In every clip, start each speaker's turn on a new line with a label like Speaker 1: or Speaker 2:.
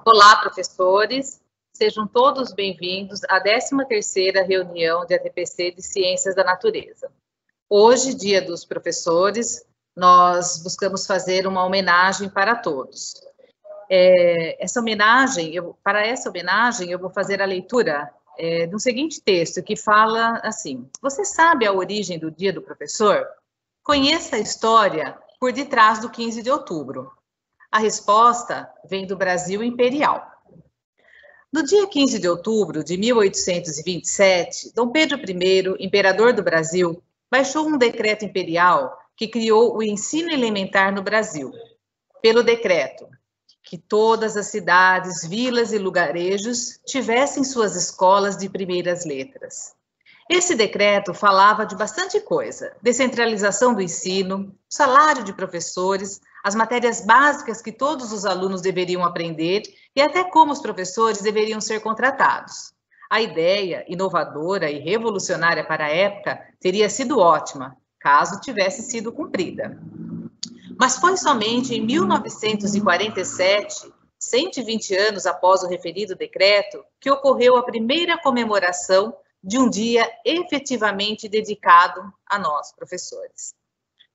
Speaker 1: Olá, professores, sejam todos bem-vindos à 13ª reunião de ATPC de Ciências da Natureza. Hoje, Dia dos Professores, nós buscamos fazer uma homenagem para todos. Para essa homenagem, eu vou fazer a leitura do seguinte texto, que fala assim: você sabe a origem do Dia do Professor? Conheça a história por detrás do 15 de outubro. A resposta vem do Brasil imperial. No dia 15 de outubro de 1827, Dom Pedro I, imperador do Brasil, baixou um decreto imperial que criou o ensino elementar no Brasil. Pelo decreto, que todas as cidades, vilas e lugarejos tivessem suas escolas de primeiras letras. Esse decreto falava de bastante coisa: descentralização do ensino, salário de professores, as matérias básicas que todos os alunos deveriam aprender e até como os professores deveriam ser contratados. A ideia, inovadora e revolucionária para a época, teria sido ótima, caso tivesse sido cumprida. Mas foi somente em 1947, 120 anos após o referido decreto, que ocorreu a primeira comemoração de um dia efetivamente dedicado a nós, professores.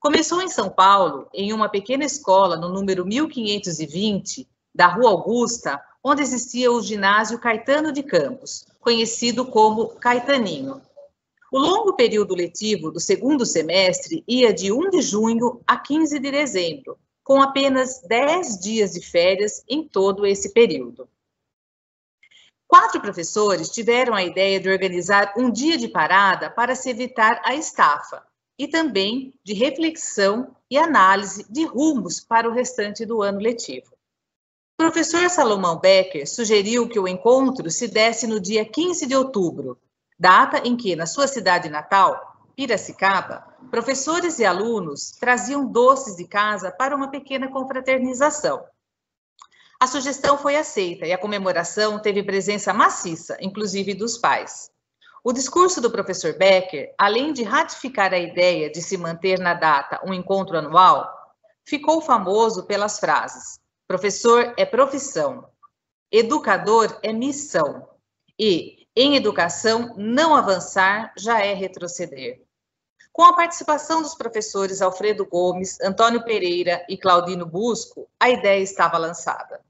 Speaker 1: Começou em São Paulo, em uma pequena escola no número 1520, da Rua Augusta, onde existia o ginásio Caetano de Campos, conhecido como Caetaninho. O longo período letivo do segundo semestre ia de 1 de junho a 15 de dezembro, com apenas 10 dias de férias em todo esse período. 4 professores tiveram a ideia de organizar um dia de parada para se evitar a estafa e também de reflexão e análise de rumos para o restante do ano letivo. O professor Salomão Becker sugeriu que o encontro se desse no dia 15 de outubro, data em que, na sua cidade natal, Piracicaba, professores e alunos traziam doces de casa para uma pequena confraternização. A sugestão foi aceita e a comemoração teve presença maciça, inclusive dos pais. O discurso do professor Becker, além de ratificar a ideia de se manter na data um encontro anual, ficou famoso pelas frases: professor é profissão, educador é missão e, em educação, não avançar já é retroceder. Com a participação dos professores Alfredo Gomes, Antônio Pereira e Claudino Busco, a ideia estava lançada.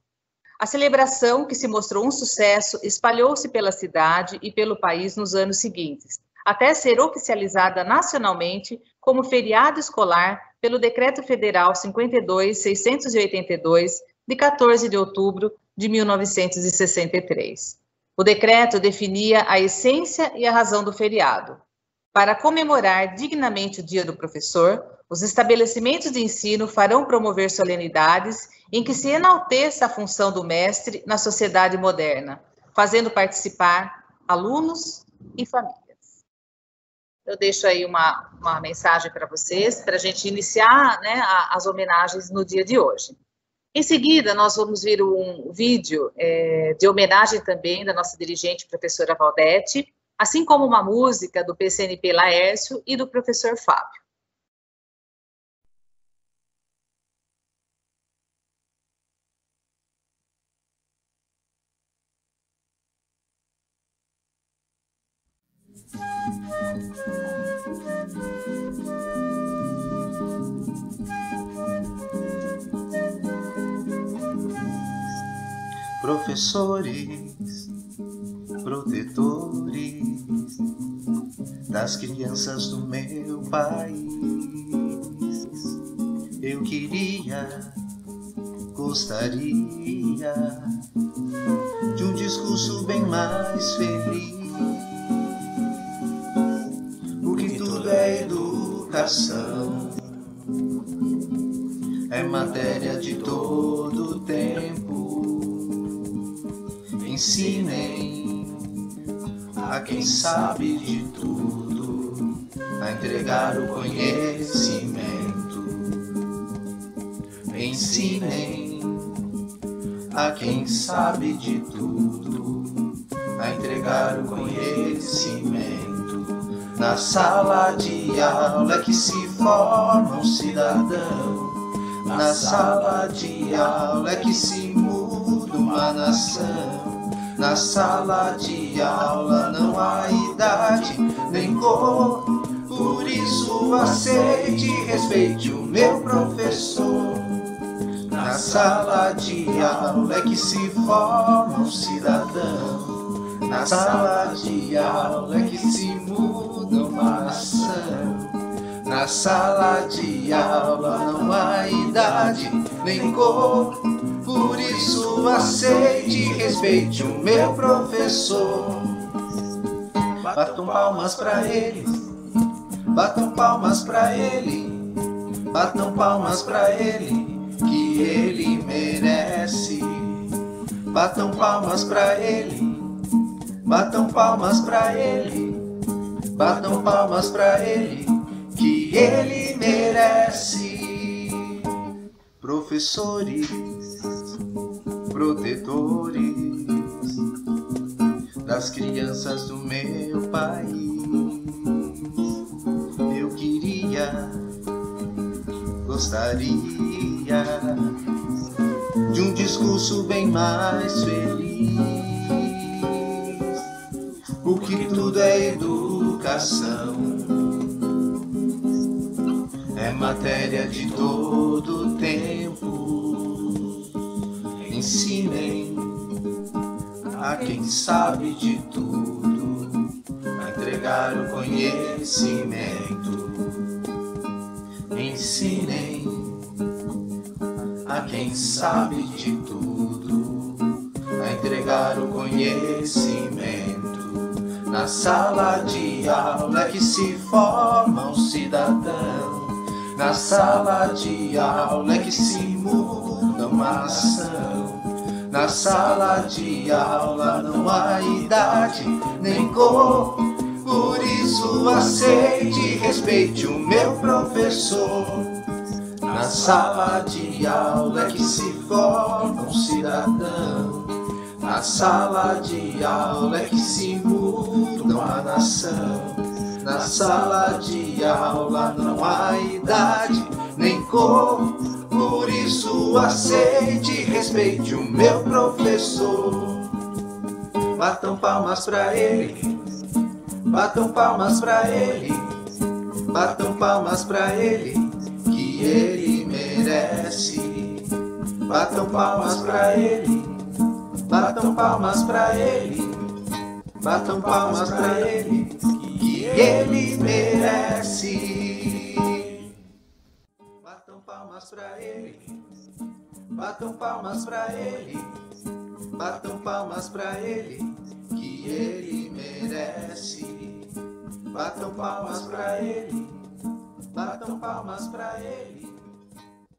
Speaker 1: A celebração, que se mostrou um sucesso, espalhou-se pela cidade e pelo país nos anos seguintes, até ser oficializada nacionalmente como feriado escolar pelo Decreto Federal 52.682, de 14 de outubro de 1963. O decreto definia a essência e a razão do feriado. Para comemorar dignamente o Dia do Professor, os estabelecimentos de ensino farão promover solenidades em que se enalteça a função do mestre na sociedade moderna, fazendo participar alunos e famílias. Eu deixo aí uma mensagem para vocês, para a gente iniciar, né, as homenagens no dia de hoje. Em seguida, nós vamos ver um vídeo de homenagem também da nossa dirigente, professora Valdete, assim como uma música do PCNP Laércio e do professor Fábio.
Speaker 2: Professores, protetores das crianças do meu país, eu gostaria de um discurso bem mais feliz. O que tudo é educação, é matéria de todo tempo. Ensinem a quem sabe de tudo a entregar o conhecimento. Ensinem a quem sabe de tudo a entregar o conhecimento. Na sala de aula é que se forma um cidadão. Na sala de aula é que se muda uma uma nação. Na sala de aula não há idade nem cor, por isso aceite e respeite o meu professor. Na sala de aula é que se forma um cidadão. Na sala de aula é que se muda uma nação. Na sala de aula não há idade nem cor, por isso aceite e respeite o meu professor. Batam palmas pra ele, batam palmas pra ele, batam palmas pra ele, que ele merece. Batam palmas pra ele, batam palmas pra ele, batam palmas pra ele, que ele merece. Professores, protetores das crianças do meu país, eu gostaria de um discurso bem mais feliz, porque tudo é educação, é matéria de todo tempo. Ensinem a quem sabe de tudo a entregar o conhecimento. Ensinem a quem sabe de tudo a entregar o conhecimento. Na sala de aula é que se forma um cidadão. Na sala de aula é que se muda uma ação. Na sala de aula não há idade nem cor, por isso aceite e respeite o meu professor. Na sala de aula é que se forma um cidadão. Na sala de aula é que se muda uma nação. Na sala de aula não há idade nem cor, por isso aceite e respeite o meu professor. Batam palmas pra ele, batam palmas pra ele, batam palmas pra ele, que ele merece. Batam palmas pra ele, batam palmas pra ele, batam palmas pra ele, que ele merece. Batam palmas pra ele, batam palmas pra ele, batam palmas pra ele, que ele merece. Batam palmas pra ele, batam palmas pra ele,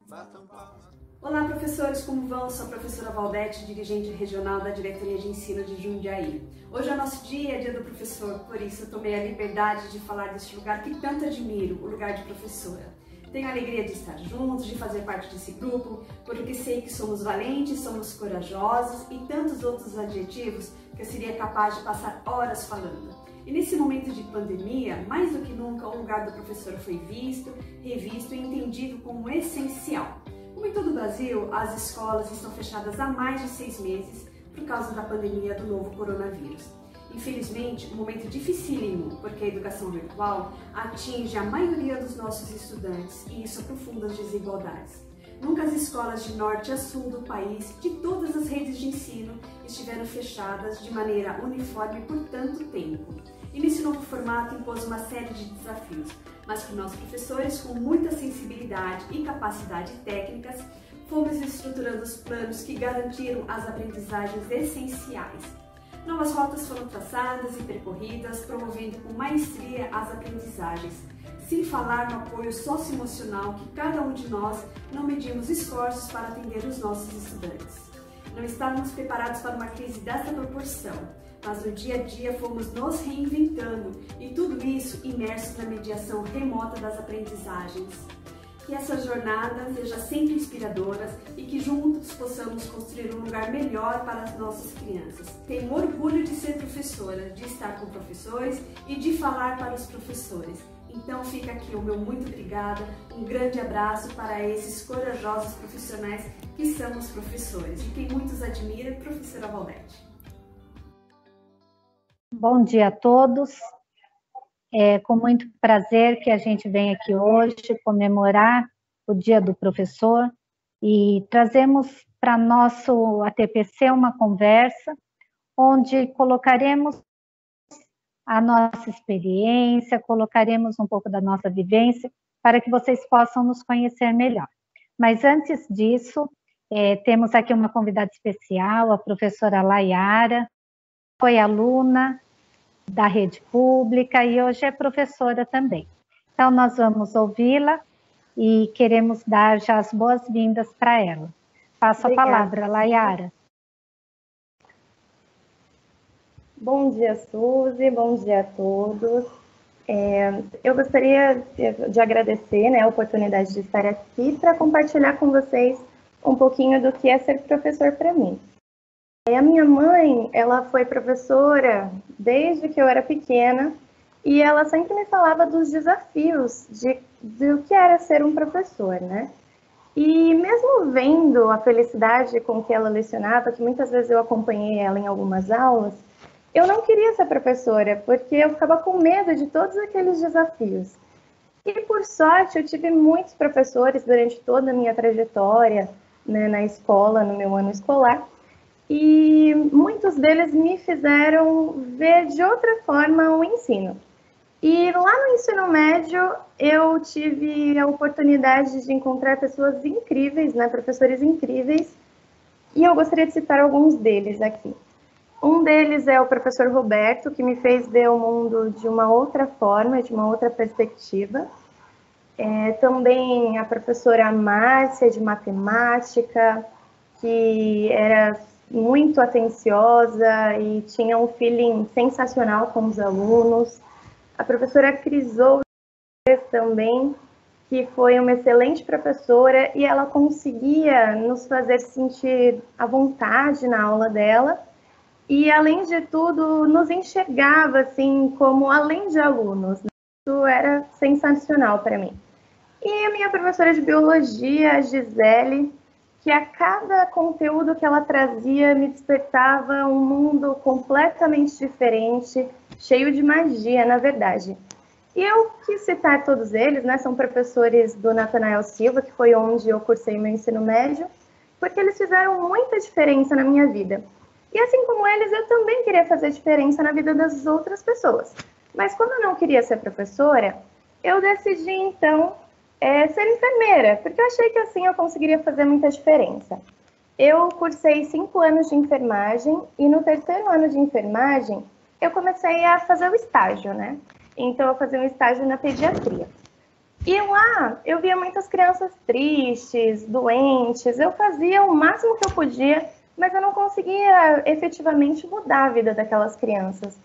Speaker 2: batam palmas.
Speaker 3: Olá, professores, como vão? Sou a professora Valdete, dirigente regional da Diretoria de Ensino de Jundiaí. Hoje é nosso dia, dia do professor, por isso eu tomei a liberdade de falar deste lugar que tanto admiro, o lugar de professora. Tenho a alegria de estar juntos, de fazer parte desse grupo, porque sei que somos valentes, somos corajosos e tantos outros adjetivos que eu seria capaz de passar horas falando. E nesse momento de pandemia, mais do que nunca, o lugar do professor foi visto, revisto e entendido como essencial. Como em todo o Brasil, as escolas estão fechadas há mais de 6 meses por causa da pandemia do novo coronavírus. Infelizmente, um momento dificílimo, porque a educação virtual atinge a maioria dos nossos estudantes e isso aprofunda as desigualdades. Nunca as escolas de norte a sul do país, de todas as redes de ensino, estiveram fechadas de maneira uniforme por tanto tempo. E nesse novo formato impôs uma série de desafios, mas que nós professores, com muita sensibilidade e capacidade técnicas, fomos estruturando os planos que garantiram as aprendizagens essenciais. Novas rotas foram traçadas e percorridas, promovendo com maestria as aprendizagens, sem falar no apoio socioemocional que cada um de nós não medimos esforços para atender os nossos estudantes. Não estávamos preparados para uma crise desta proporção, mas no dia a dia fomos nos reinventando e tudo isso imerso na mediação remota das aprendizagens. Que essa jornada seja sempre inspiradora e que juntos possamos construir um lugar melhor para as nossas crianças. Tenho orgulho de ser professora, de estar com professores e de falar para os professores. Então fica aqui o meu muito obrigada, um grande abraço para esses corajosos profissionais que são os professores, e quem muitos admira, professora Valdete.
Speaker 4: Bom dia a todos. É com muito prazer que a gente vem aqui hoje comemorar o Dia do Professor e trazemos para nosso ATPC uma conversa onde colocaremos a nossa experiência, colocaremos um pouco da nossa vivência para que vocês possam nos conhecer melhor. Mas antes disso, temos aqui uma convidada especial, a professora Layara, foi aluna da rede pública e hoje é professora também. Então, nós vamos ouvi-la e queremos dar já as boas-vindas para ela. Passo a palavra, Layara.
Speaker 5: Bom dia, Suzy, bom dia a todos. Eu gostaria de agradecer, né, a oportunidade de estar aqui para compartilhar com vocês um pouquinho do que é ser professor para mim. A minha mãe, ela foi professora desde que eu era pequena e ela sempre me falava dos desafios de o que era ser um professor, né? E mesmo vendo a felicidade com que ela lecionava, que muitas vezes eu acompanhei ela em algumas aulas, eu não queria ser professora, porque eu ficava com medo de todos aqueles desafios. E, por sorte, eu tive muitos professores durante toda a minha trajetória, né, na escola, no meu ano escolar, e muitos deles me fizeram ver de outra forma o ensino. E lá no ensino médio, eu tive a oportunidade de encontrar pessoas incríveis, né, professores incríveis, e eu gostaria de citar alguns deles aqui. Um deles é o professor Roberto, que me fez ver o mundo de uma outra forma, de uma outra perspectiva. Também a professora Márcia, de matemática, que era muito atenciosa e tinha um feeling sensacional com os alunos. A professora Crisol também, que foi uma excelente professora e ela conseguia nos fazer sentir à vontade na aula dela. E, além de tudo, nos enxergava, assim, como além de alunos. Isso era sensacional para mim. E a minha professora de biologia, a Gisele, que a cada conteúdo que ela trazia me despertava um mundo completamente diferente, cheio de magia, na verdade. E eu quis citar todos eles, né? São professores do Natanael Silva, que foi onde eu cursei meu ensino médio, porque eles fizeram muita diferença na minha vida. E assim como eles, eu também queria fazer diferença na vida das outras pessoas. Mas como eu não queria ser professora, eu decidi, então, ser enfermeira, porque eu achei que assim eu conseguiria fazer muita diferença. Eu cursei 5 anos de enfermagem e no 3º ano de enfermagem, eu comecei a fazer o estágio, né? Então, eu fazia um estágio na pediatria. E lá, eu via muitas crianças tristes, doentes, eu fazia o máximo que eu podia, mas eu não conseguia efetivamente mudar a vida daquelas crianças.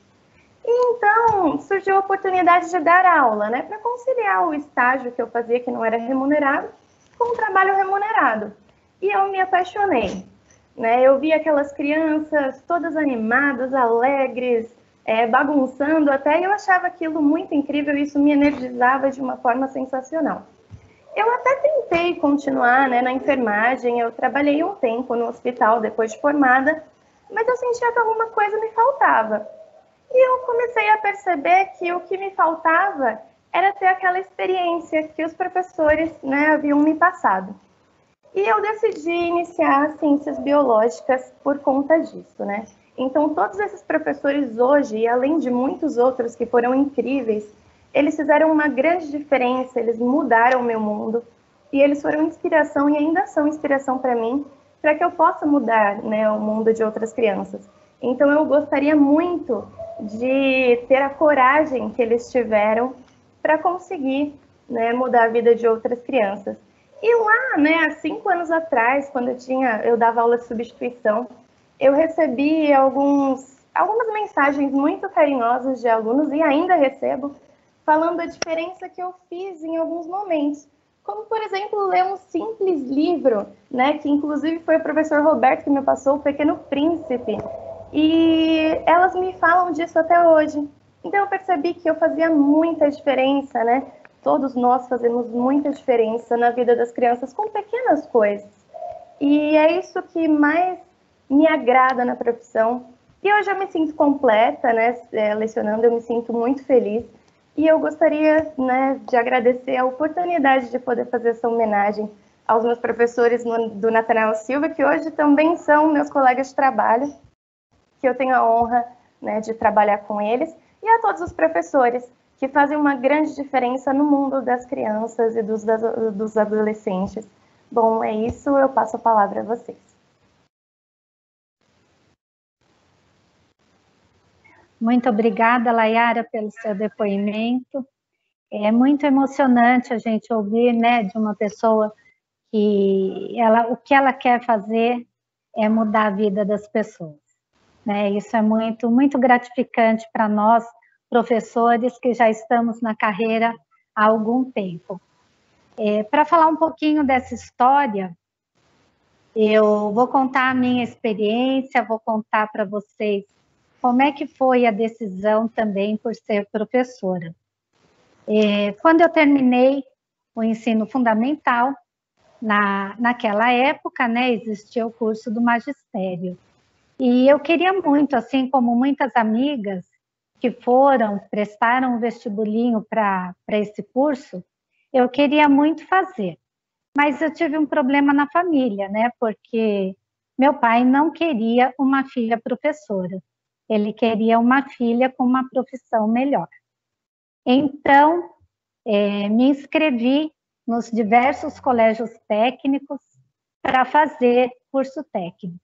Speaker 5: E então surgiu a oportunidade de dar aula, né, para conciliar o estágio que eu fazia, que não era remunerado, com o trabalho remunerado. E eu me apaixonei, né? Eu via aquelas crianças todas animadas, alegres, bagunçando até, e eu achava aquilo muito incrível, e isso me energizava de uma forma sensacional. Eu até tentei continuar, né, na enfermagem, eu trabalhei um tempo no hospital depois de formada, mas eu sentia que alguma coisa me faltava. E eu comecei a perceber que o que me faltava era ter aquela experiência que os professores, né, haviam me passado. E eu decidi iniciar ciências biológicas por conta disso, né? Então, todos esses professores hoje, e além de muitos outros que foram incríveis, eles fizeram uma grande diferença, eles mudaram o meu mundo e eles foram inspiração e ainda são inspiração para mim, para que eu possa mudar, né, o mundo de outras crianças. Então, eu gostaria muito de ter a coragem que eles tiveram para conseguir, né, mudar a vida de outras crianças. E lá, né, há 5 anos atrás, quando eu dava aula de substituição, eu recebi algumas mensagens muito carinhosas de alunos, e ainda recebo, falando a diferença que eu fiz em alguns momentos. Como, por exemplo, ler um simples livro, né, que inclusive foi o professor Roberto que me passou, O Pequeno Príncipe. E elas me falam disso até hoje, Então eu percebi que eu fazia muita diferença, né? Todos nós fazemos muita diferença na vida das crianças com pequenas coisas. E é isso que mais me agrada na profissão. E hoje eu me sinto completa, né? Lecionando, eu me sinto muito feliz. E eu gostaria, né, de agradecer a oportunidade de poder fazer essa homenagem aos meus professores do Natanael Silva, que hoje também são meus colegas de trabalho, que eu tenho a honra, né, de trabalhar com eles, e a todos os professores que fazem uma grande diferença no mundo das crianças e dos adolescentes. Bom, é isso, eu passo a palavra a vocês.
Speaker 4: Muito obrigada, Layara, pelo seu depoimento. É muito emocionante a gente ouvir, né, de uma pessoa que o que ela quer fazer é mudar a vida das pessoas, né? Isso é muito, muito gratificante para nós, professores que já estamos na carreira há algum tempo. Para falar um pouquinho dessa história, eu vou contar a minha experiência, vou contar para vocês como é que foi a decisão também por ser professora. Quando eu terminei o ensino fundamental, naquela época, né, existia o curso do magistério. E eu queria muito, assim como muitas amigas que prestaram o vestibulinho para esse curso, eu queria muito fazer. Mas eu tive um problema na família, né, porque meu pai não queria uma filha professora. Ele queria uma filha com uma profissão melhor. Então, me inscrevi nos diversos colégios técnicos para fazer curso técnico.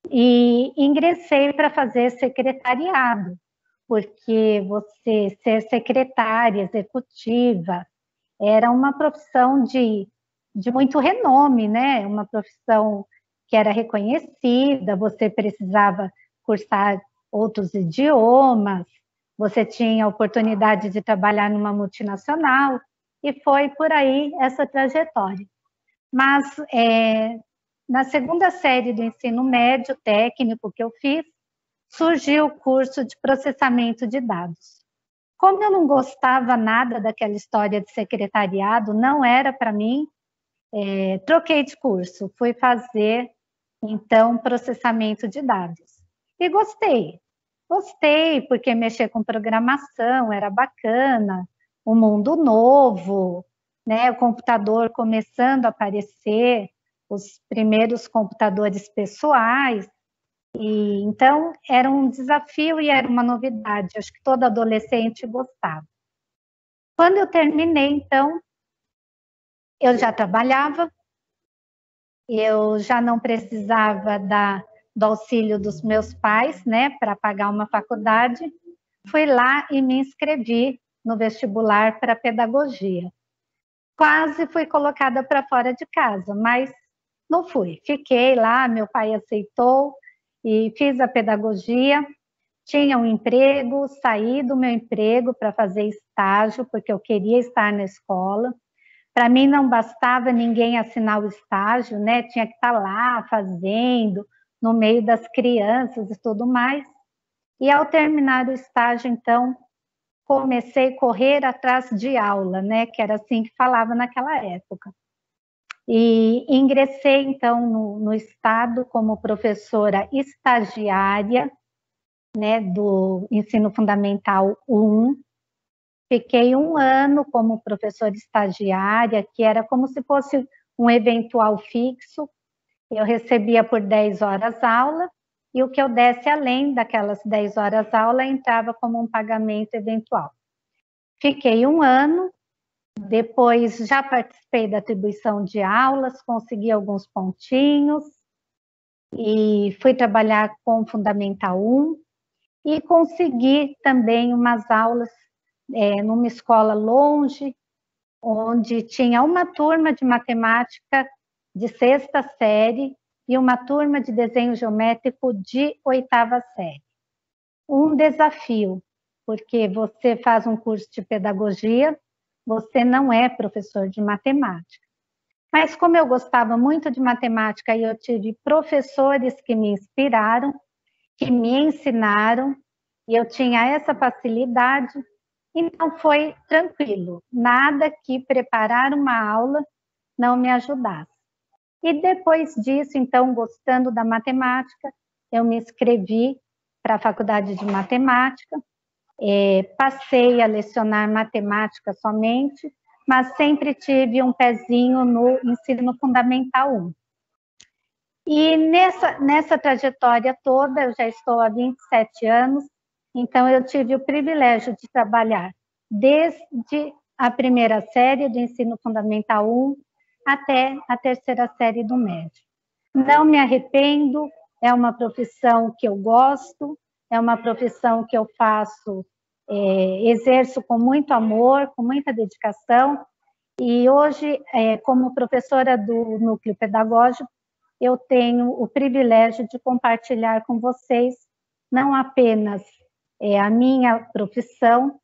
Speaker 4: E ingressei para fazer secretariado, porque você ser secretária executiva era uma profissão de muito renome, né? Uma profissão que era reconhecida, você precisava cursar outros idiomas, você tinha a oportunidade de trabalhar numa multinacional, e foi por aí essa trajetória. Mas na segunda série do ensino médio técnico que eu fiz, surgiu o curso de processamento de dados. Como eu não gostava nada daquela história de secretariado, não era para mim, troquei de curso, fui fazer, então, processamento de dados. E gostei, porque mexer com programação era bacana, um mundo novo, né, o computador começando a aparecer, os primeiros computadores pessoais, e então era um desafio e era uma novidade, acho que todo adolescente gostava. Quando eu terminei, então, eu já trabalhava, eu já não precisava do auxílio dos meus pais, né, para pagar uma faculdade, fui lá e me inscrevi no vestibular para pedagogia. Quase fui colocada para fora de casa, mas não fui. Fiquei lá, meu pai aceitou e fiz a pedagogia. Tinha um emprego, saí do meu emprego para fazer estágio, porque eu queria estar na escola. Para mim não bastava ninguém assinar o estágio, né? Tinha que estar lá fazendo, no meio das crianças e tudo mais. E ao terminar o estágio, então, comecei a correr atrás de aula, né? Que era assim que falava naquela época. E ingressei, então, no Estado como professora estagiária, né, do Ensino Fundamental 1. Fiquei 1 ano como professora estagiária, que era como se fosse um eventual fixo. Eu recebia por 10 horas aula, e o que eu desse além daquelas 10 horas aula entrava como um pagamento eventual. Fiquei 1 ano, depois já participei da atribuição de aulas, consegui alguns pontinhos, e fui trabalhar com Fundamental 1, e consegui também umas aulas numa escola longe, onde tinha uma turma de matemática de 6ª série e uma turma de desenho geométrico de 8ª série. Um desafio, porque você faz um curso de pedagogia, você não é professor de matemática. Mas como eu gostava muito de matemática e eu tive professores que me inspiraram, que me ensinaram, e eu tinha essa facilidade, então foi tranquilo, nada que preparar uma aula não me ajudasse. E depois disso, então, gostando da matemática, eu me inscrevi para a faculdade de matemática, passei a lecionar matemática somente, mas sempre tive um pezinho no ensino fundamental 1. E nessa trajetória toda, eu já estou há 27 anos, então eu tive o privilégio de trabalhar desde a primeira série do ensino fundamental 1 até a terceira série do médio. Não me arrependo, é uma profissão que eu gosto, é uma profissão que eu faço, exerço com muito amor, com muita dedicação, e hoje, como professora do núcleo pedagógico, eu tenho o privilégio de compartilhar com vocês não apenas a minha profissão,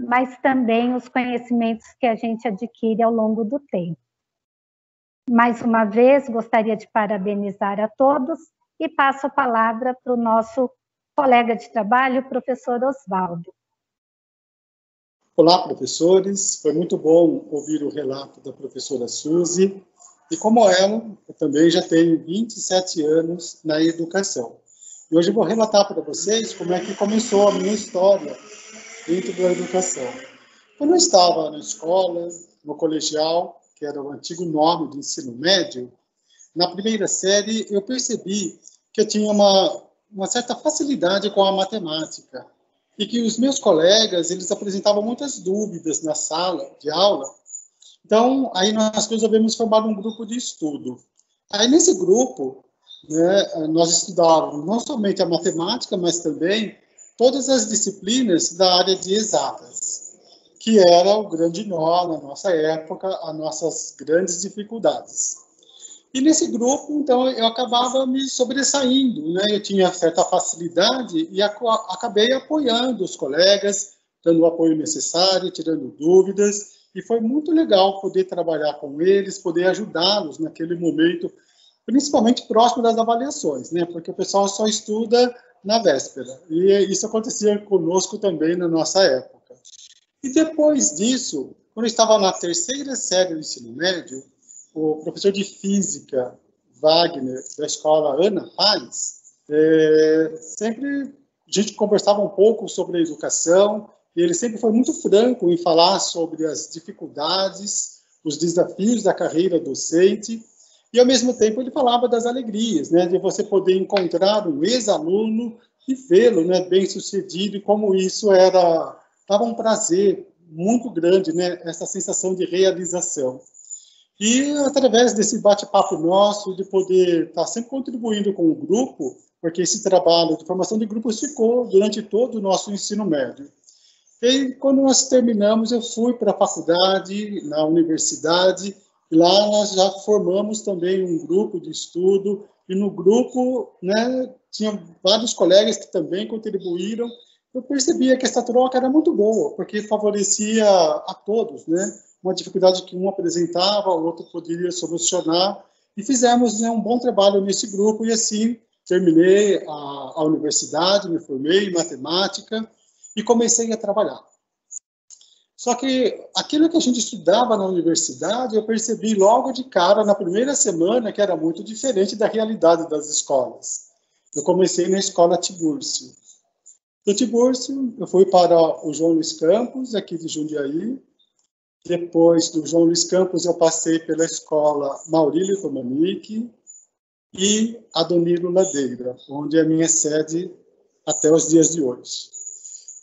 Speaker 4: mas também os conhecimentos que a gente adquire ao longo do tempo. Mais uma vez, gostaria de parabenizar a todos e passo a palavra para o nosso colega de trabalho, o professor Oswaldo.
Speaker 6: Olá, professores. Foi muito bom ouvir o relato da professora Suzy. E como ela, eu também já tenho 27 anos na educação. E hoje eu vou relatar para vocês como é que começou a minha história dentro da educação. Quando eu estava na escola, no colegial, que era o antigo nome do ensino médio, na primeira série eu percebi que eu tinha uma certa facilidade com a matemática e que os meus colegas, eles apresentavam muitas dúvidas na sala de aula. Então, aí nós resolvemos formar um grupo de estudo. Aí, nesse grupo, né, nós estudávamos não somente a matemática, mas também todas as disciplinas da área de exatas, que era o grande nó na nossa época, as nossas grandes dificuldades. E nesse grupo, então, eu acabava me sobressaindo, né? Eu tinha certa facilidade e acabei apoiando os colegas, dando o apoio necessário, tirando dúvidas, e foi muito legal poder trabalhar com eles, poder ajudá-los naquele momento, principalmente próximo das avaliações, né? Porque o pessoal só estuda na véspera, e isso acontecia conosco também na nossa época. E depois disso, quando eu estava na terceira série do ensino médio, o professor de física, Wagner, da escola Ana Paz, sempre a gente conversava um pouco sobre a educação, e ele sempre foi muito franco em falar sobre as dificuldades, os desafios da carreira docente, e ao mesmo tempo ele falava das alegrias, né, de você poder encontrar um ex-aluno e vê-lo, né, bem sucedido, e como isso dava um prazer muito grande, né, essa sensação de realização. E através desse bate-papo nosso, de poder estar sempre contribuindo com o grupo, porque esse trabalho de formação de grupos ficou durante todo o nosso ensino médio. E quando nós terminamos, eu fui para a faculdade, na universidade, e lá nós já formamos também um grupo de estudo, e no grupo, né, tinha vários colegas que também contribuíram. Eu percebia que essa troca era muito boa, porque favorecia a todos, né? Uma dificuldade que um apresentava, o outro poderia solucionar, e fizemos, né, um bom trabalho nesse grupo, e assim terminei a universidade, me formei em matemática, e comecei a trabalhar. Só que aquilo que a gente estudava na universidade, eu percebi logo de cara, na primeira semana, que era muito diferente da realidade das escolas. Eu comecei na escola Tiburcio. Do Tiburcio, eu fui para o João Luiz Campos, aqui de Jundiaí. Depois do João Luiz Campos, eu passei pela escola Maurílio Tomanique e Adoniro Ladeira, onde é a minha sede até os dias de hoje.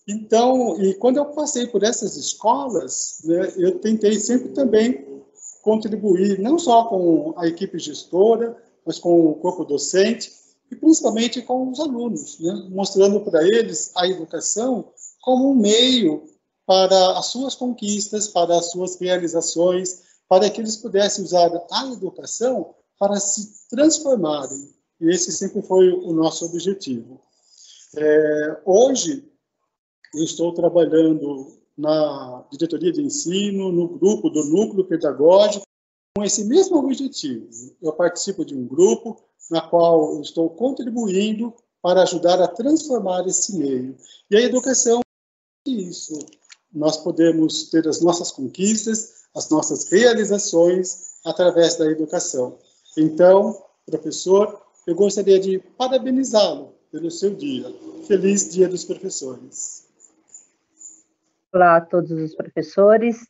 Speaker 6: Então, e quando eu passei por essas escolas, né, eu tentei sempre também contribuir, não só com a equipe gestora, mas com o corpo docente, e principalmente com os alunos, né, mostrando para eles a educação como um meio para as suas conquistas, para as suas realizações, para que eles pudessem usar a educação para se transformarem. E esse sempre foi o nosso objetivo. Hoje, eu estou trabalhando na diretoria de ensino, no grupo do núcleo pedagógico, com esse mesmo objetivo. Eu participo de um grupo na qual eu estou contribuindo para ajudar a transformar esse meio. E a educação é isso. Nós podemos ter as nossas conquistas, as nossas realizações através da educação. Então, professor, eu gostaria de parabenizá-lo pelo seu dia. Feliz Dia dos Professores.
Speaker 7: Olá a todos os professores.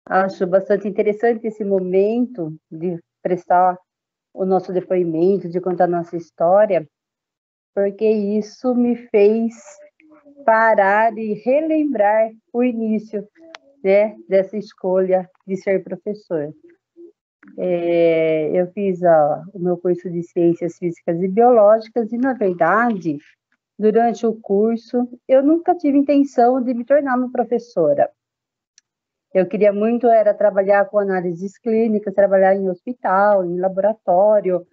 Speaker 7: Acho bastante interessante esse momento de prestar o nosso depoimento, de contar nossa história, porque isso me fez parar e relembrar o início, né, dessa escolha de ser professor. Eu fiz o meu curso de Ciências Físicas e Biológicas e, na verdade, durante o curso, eu nunca tive intenção de me tornar uma professora. Eu queria muito era trabalhar com análises clínicas, trabalhar em hospital, em laboratório,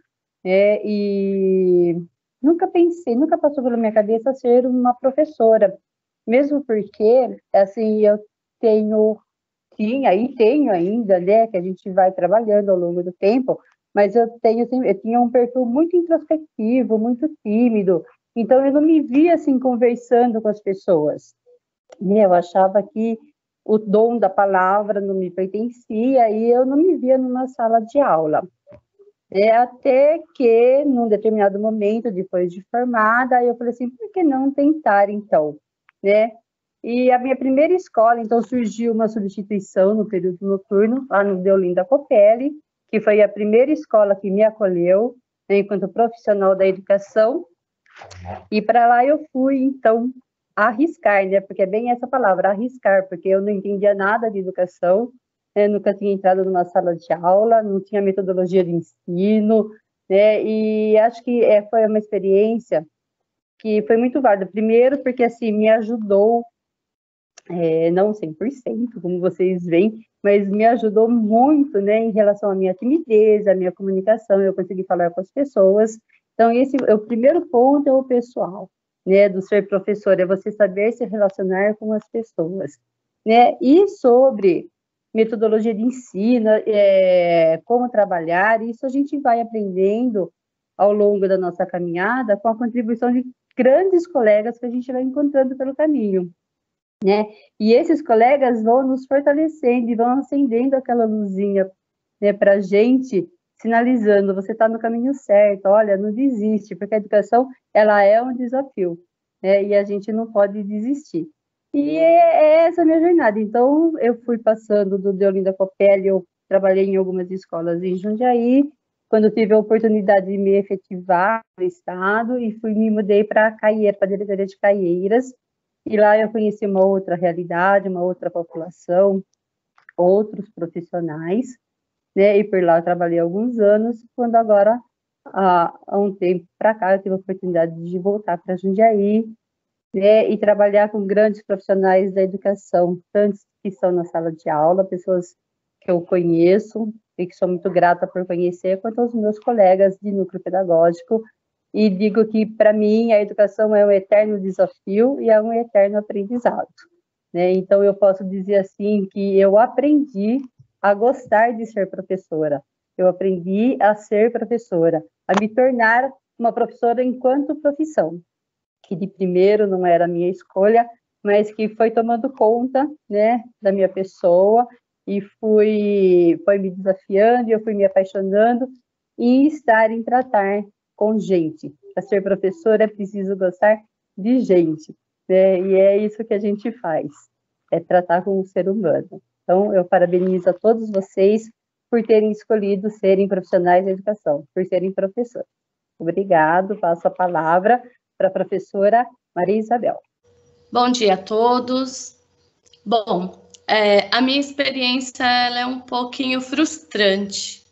Speaker 7: e nunca pensei, nunca passou pela minha cabeça ser uma professora, mesmo porque, assim, eu tinha e tenho ainda, né, que a gente vai trabalhando ao longo do tempo, mas eu tinha um perfil muito introspectivo, muito tímido, então eu não me via, assim, conversando com as pessoas. Eu achava que o dom da palavra não me pertencia e eu não me via numa sala de aula. Até que, num determinado momento, depois de formada, eu falei assim, por que não tentar, então? Né? E a minha primeira escola, então, surgiu uma substituição no período noturno, lá no Deolinda Copelli, que foi a primeira escola que me acolheu, né, enquanto profissional da educação. E para lá eu fui, então, arriscar, né? Porque é bem essa palavra, arriscar, porque eu não entendia nada de educação, né? Nunca tinha entrado numa sala de aula, não tinha metodologia de ensino, né? E acho que foi uma experiência que foi muito válida. Primeiro, porque assim me ajudou, não 100%, como vocês veem, mas me ajudou muito, né? Em relação à minha timidez, à minha comunicação, eu consegui falar com as pessoas. Então, esse é o primeiro ponto, é o pessoal, né, do ser professor, é você saber se relacionar com as pessoas, né, e sobre metodologia de ensino, como trabalhar, isso a gente vai aprendendo ao longo da nossa caminhada com a contribuição de grandes colegas que a gente vai encontrando pelo caminho, né, e esses colegas vão nos fortalecendo e vão acendendo aquela luzinha, né, para a gente, sinalizando, você está no caminho certo, olha, não desiste, porque a educação, ela é um desafio, né, e a gente não pode desistir. E é essa a minha jornada. Então, eu fui passando do Deolinda Copelli, eu trabalhei em algumas escolas em Jundiaí, quando tive a oportunidade de me efetivar no estado, e me mudei para Caieiras, para a diretoria de Caieiras, e lá eu conheci uma outra realidade, uma outra população, outros profissionais, né, e por lá eu trabalhei alguns anos, quando agora, há um tempo para cá, eu tive a oportunidade de voltar para Jundiaí, né, e trabalhar com grandes profissionais da educação, tantos que estão na sala de aula, pessoas que eu conheço e que sou muito grata por conhecer, quanto aos meus colegas de núcleo pedagógico, e digo que, para mim, a educação é um eterno desafio e é um eterno aprendizado, né, então eu posso dizer assim que eu aprendi a gostar de ser professora. Eu aprendi a ser professora, a me tornar uma professora enquanto profissão, que de primeiro não era a minha escolha, mas que foi tomando conta, né, da minha pessoa e foi me desafiando e eu fui me apaixonando em estar em tratar com gente. Para ser professora é preciso gostar de gente, né, e é isso que a gente faz, é tratar com o ser humano. Então, eu parabenizo a todos vocês por terem escolhido serem profissionais da educação, por serem professores. Obrigado, passo a palavra para a professora Maria Isabel.
Speaker 8: Bom dia a todos. Bom, a minha experiência ela é um pouquinho frustrante.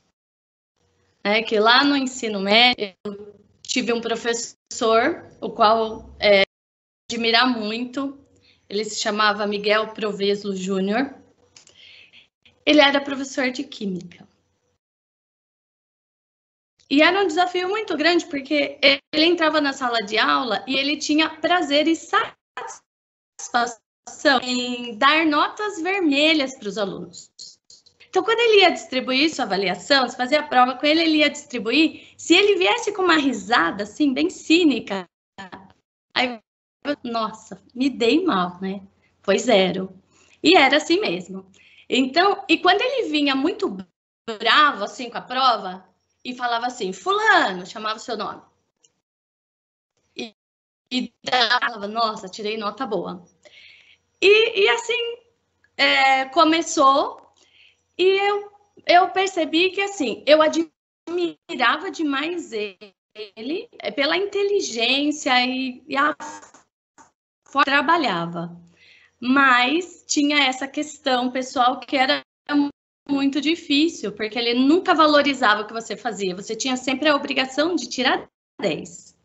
Speaker 8: Que lá no ensino médio, eu tive um professor, o qual admirar muito, ele se chamava Miguel Provezlo Júnior. Ele era professor de Química. E era um desafio muito grande, porque ele entrava na sala de aula e ele tinha prazer e satisfação em dar notas vermelhas para os alunos. Então, quando ele ia distribuir sua avaliação, se fazia a prova com ele, ele ia distribuir, se ele viesse com uma risada, assim, bem cínica, Aí, nossa, me dei mal, né? Foi 0. E era assim mesmo. Então, e quando ele vinha muito bravo, assim, com a prova, e falava assim, fulano, chamava o seu nome. E falava, nossa, tirei nota boa. E assim, começou, e eu percebi que, assim, eu admirava demais ele pela inteligência e a forma que trabalhava. Mas tinha essa questão pessoal que era muito difícil, porque ele nunca valorizava o que você fazia. Você tinha sempre a obrigação de tirar 10.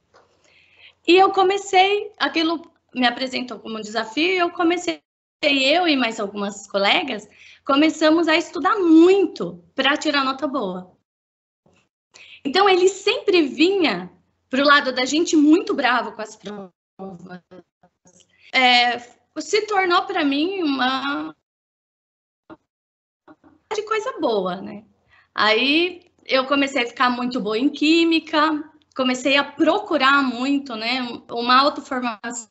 Speaker 8: E eu comecei, aquilo me apresentou como um desafio, e eu e mais algumas colegas, começamos a estudar muito para tirar nota boa. Então, ele sempre vinha para o lado da gente muito bravo com as provas. Se tornou para mim uma de coisa boa, né? Aí eu comecei a ficar muito boa em química, comecei a procurar muito, né? Uma autoformação.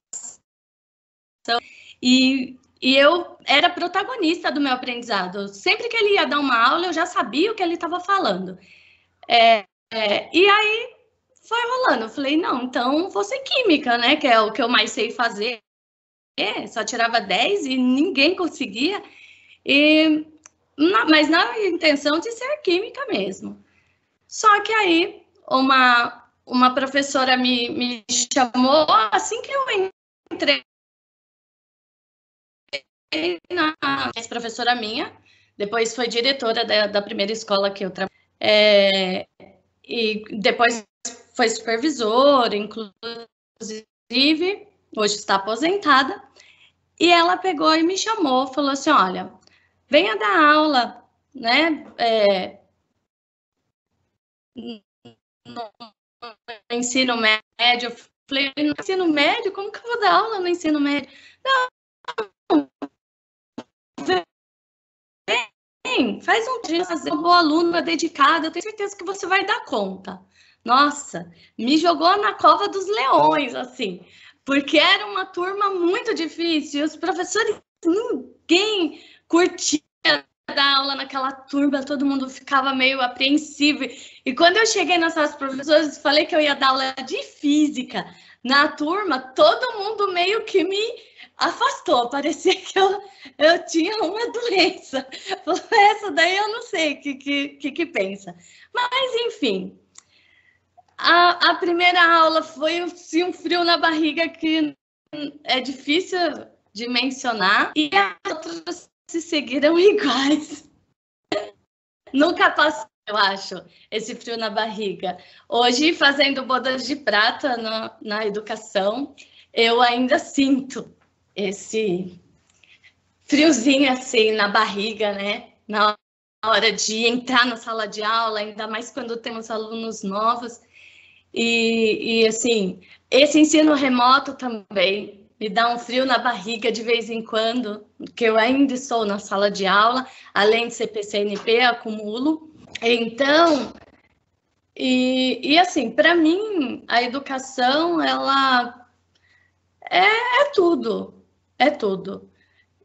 Speaker 8: E eu era protagonista do meu aprendizado. Sempre que ele ia dar uma aula, eu já sabia o que ele estava falando. E aí foi rolando. Eu falei, não, então vou ser química, né? Que é o que eu mais sei fazer. Só tirava 10 e ninguém conseguia. Mas na intenção de ser química mesmo. Só que aí uma professora me chamou assim que eu entrei. Essa professora minha, depois foi diretora da primeira escola que eu trabalhei. E depois foi supervisora, inclusive, hoje está aposentada. E ela pegou e me chamou, falou assim, olha, venha dar aula, né, no ensino médio. Eu falei, no ensino médio? Como que eu vou dar aula no ensino médio? Não, vem, faz um dia, fazer uma boa aluna dedicada, eu tenho certeza que você vai dar conta. Nossa, me jogou na cova dos leões, assim, porque era uma turma muito difícil, os professores, ninguém curtia dar aula naquela turma, todo mundo ficava meio apreensivo. E quando eu cheguei nessas professoras, falei que eu ia dar aula de física na turma, todo mundo meio que me afastou, parecia que eu tinha uma doença. Essa daí eu não sei o que pensa. Mas, enfim, a primeira aula foi assim, um frio na barriga que é difícil de mencionar, e as outras se seguiram iguais. Nunca passou, eu acho, esse frio na barriga. Hoje, fazendo bodas de prata na educação, eu ainda sinto esse friozinho assim na barriga, né? Na hora de entrar na sala de aula, ainda mais quando temos alunos novos. E assim, esse ensino remoto também me dá um frio na barriga de vez em quando, que eu ainda estou na sala de aula, além de ser PCNP, acumulo. Então, e assim, para mim, a educação, ela é tudo, é tudo.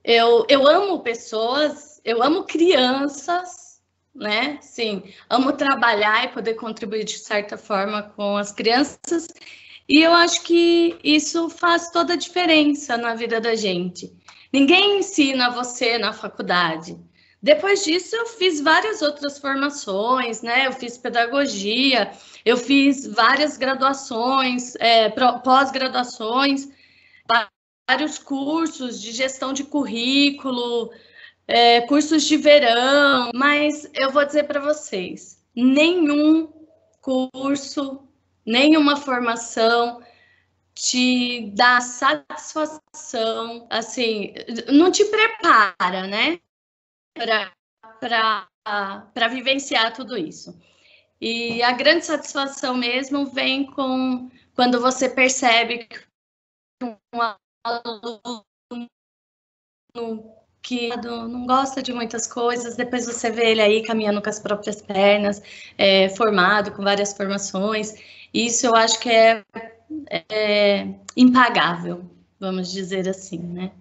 Speaker 8: Eu amo pessoas, eu amo crianças, né? Sim, amo trabalhar e poder contribuir de certa forma com as crianças. E eu acho que isso faz toda a diferença na vida da gente. Ninguém ensina você na faculdade. Depois disso, eu fiz várias outras formações, né? Eu fiz pedagogia, eu fiz várias graduações, pós-graduações, vários cursos de gestão de currículo, cursos de verão. Mas eu vou dizer para vocês, nenhum curso, nenhuma formação te dá satisfação, assim, não te prepara, né, para vivenciar tudo isso. E a grande satisfação mesmo vem quando você percebe que um aluno que não gosta de muitas coisas, depois você vê ele aí caminhando com as próprias pernas, formado, com várias formações. Isso eu acho que é impagável, vamos dizer assim, né?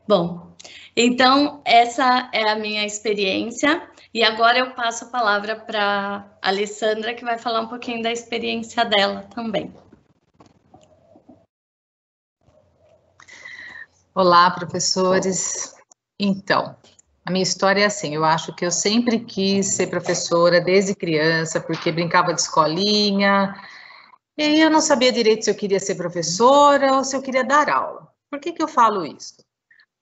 Speaker 8: Bom, então essa é a minha experiência e agora eu passo a palavra para a Alessandra, que vai falar um pouquinho da experiência dela também.
Speaker 1: Olá, professores. Então, a minha história é assim, eu acho que eu sempre quis ser professora desde criança, porque brincava de escolinha, e aí eu não sabia direito se eu queria ser professora ou se eu queria dar aula. Por que que eu falo isso?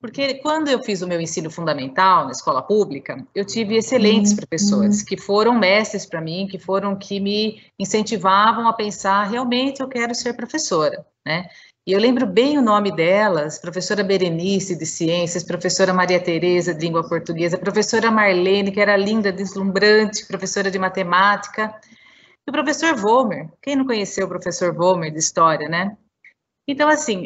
Speaker 1: Porque quando eu fiz o meu ensino fundamental na escola pública, eu tive excelentes professores, que foram mestres para mim, que me incentivavam a pensar, realmente eu quero ser professora, né? E eu lembro bem o nome delas, professora Berenice, de Ciências, professora Maria Tereza, de Língua Portuguesa, professora Marlene, que era linda, deslumbrante, professora de Matemática, e o professor Volmer. Quem não conheceu o professor Volmer de História, né? Então, assim,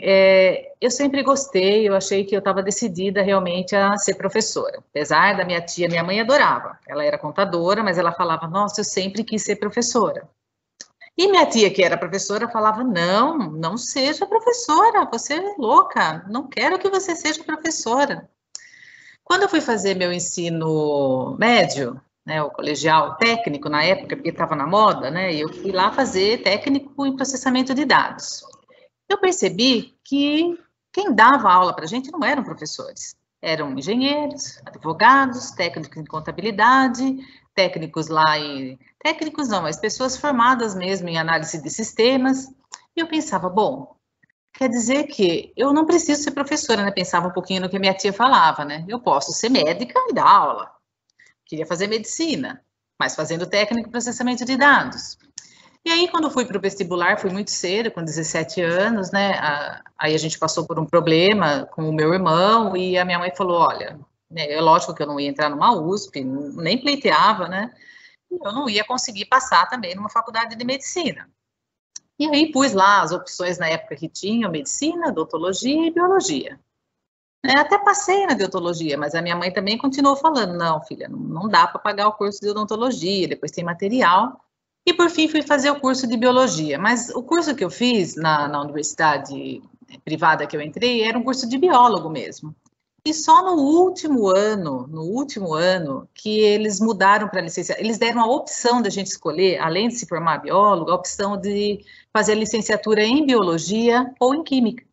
Speaker 1: eu sempre gostei, eu achei que eu estava decidida realmente a ser professora. Apesar da minha tia, minha mãe adorava. Ela era contadora, mas ela falava, nossa, eu sempre quis ser professora. E minha tia, que era professora, falava, não, não seja professora, você é louca, não quero que você seja professora. Quando eu fui fazer meu ensino médio, né, o colegial técnico na época, porque estava na moda, né, eu fui lá fazer técnico em processamento de dados. Eu percebi que quem dava aula para a gente não eram professores, eram engenheiros, advogados, técnicos em contabilidade, técnicos lá em... Técnicos não, mas pessoas formadas mesmo em análise de sistemas. E eu pensava, bom, quer dizer que eu não preciso ser professora, né? Pensava um pouquinho no que a minha tia falava, né? Eu posso ser médica e dar aula. Queria fazer medicina, mas fazendo técnico em processamento de dados. E aí, quando fui para o vestibular, fui muito cedo, com 17 anos, né? Aí a gente passou por um problema com o meu irmão e a minha mãe falou, olha, né, é lógico que eu não ia entrar numa USP, nem pleiteava, né? E eu não ia conseguir passar também numa faculdade de medicina. E aí pus lá as opções na época que tinham, medicina, odontologia e biologia. Até passei na de odontologia, mas a minha mãe também continuou falando, não, filha, não dá para pagar o curso de odontologia, depois tem material. E, por fim, fui fazer o curso de biologia. Mas o curso que eu fiz na universidade privada que eu entrei, era um curso de biólogo mesmo. E só no último ano, que eles mudaram para licenciatura, eles deram a opção da gente escolher, além de se formar biólogo, a opção de fazer licenciatura em biologia ou em química.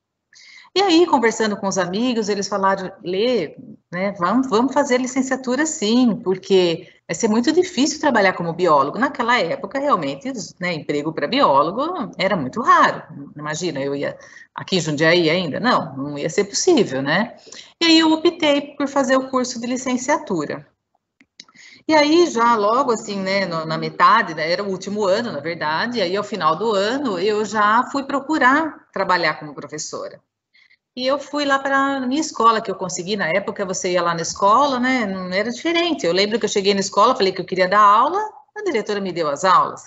Speaker 1: E aí, conversando com os amigos, eles falaram, Lê, né, vamos fazer licenciatura sim, porque vai ser muito difícil trabalhar como biólogo. Naquela época, realmente, né, emprego para biólogo era muito raro. Imagina, eu ia aqui em Jundiaí ainda? Não ia ser possível, né? E aí eu optei por fazer o curso de licenciatura. E aí, já logo assim, né, na metade, né, era o último ano, na verdade, e aí ao final do ano, eu já fui procurar trabalhar como professora. E eu fui lá para a minha escola, que eu consegui na época, você ia lá na escola, né, não era diferente. Eu lembro que eu cheguei na escola, falei que eu queria dar aula, a diretora me deu as aulas,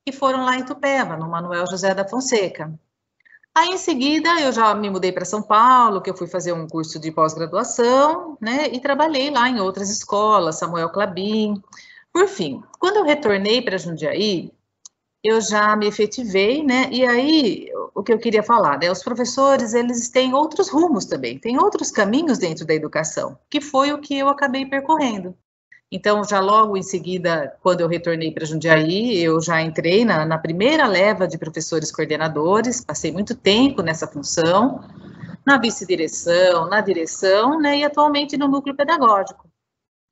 Speaker 1: e foram lá em Itupeva, no Manuel José da Fonseca. Aí, em seguida, eu já me mudei para São Paulo, que eu fui fazer um curso de pós-graduação, né, e trabalhei lá em outras escolas, Samuel Clabin. Por fim, quando eu retornei para Jundiaí, eu já me efetivei, né, e aí, o que eu queria falar, né, os professores, eles têm outros rumos também, têm outros caminhos dentro da educação, que foi o que eu acabei percorrendo. Então, já logo em seguida, quando eu retornei para Jundiaí, eu já entrei na primeira leva de professores coordenadores, passei muito tempo nessa função, na vice-direção, na direção, né, e atualmente no núcleo pedagógico.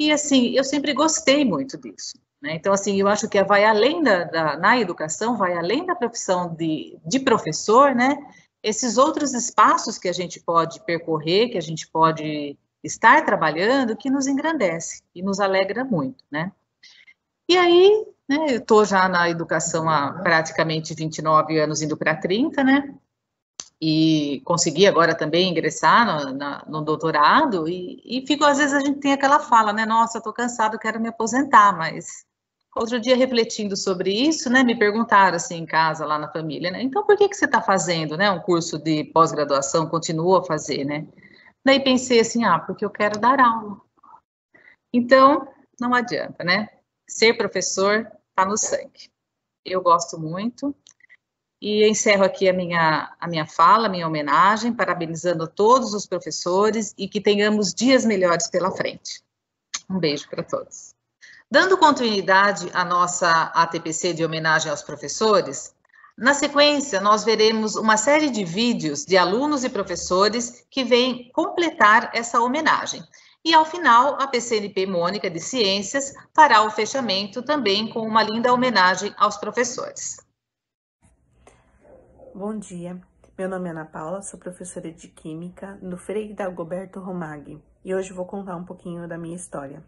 Speaker 1: E, assim, eu sempre gostei muito disso. Então, assim, eu acho que vai além na educação, vai além da profissão de professor, né? Esses outros espaços que a gente pode percorrer, que a gente pode estar trabalhando, que nos engrandece e nos alegra muito, né? E aí, né, eu estou já na educação há praticamente 29 anos, indo para 30, né? E consegui agora também ingressar no doutorado, e fico, às vezes a gente tem aquela fala, né, nossa, estou cansado, quero me aposentar, mas outro dia refletindo sobre isso, né, me perguntaram assim em casa, lá na família, né, então por que você está fazendo, né, um curso de pós-graduação, continua a fazer, né? Daí pensei assim, porque eu quero dar aula. Então, não adianta, né, ser professor está no sangue. Eu gosto muito. E eu encerro aqui a minha fala, a minha homenagem, parabenizando a todos os professores e que tenhamos dias melhores pela frente. Um beijo para todos. Dando continuidade à nossa ATPC de homenagem aos professores, na sequência nós veremos uma série de vídeos de alunos e professores que vêm completar essa homenagem. E ao final, a PCNP Mônica de Ciências fará o fechamento também com uma linda homenagem aos professores.
Speaker 9: Bom dia, meu nome é Ana Paula, sou professora de Química no Frei Dagoberto Romagui e hoje vou contar um pouquinho da minha história.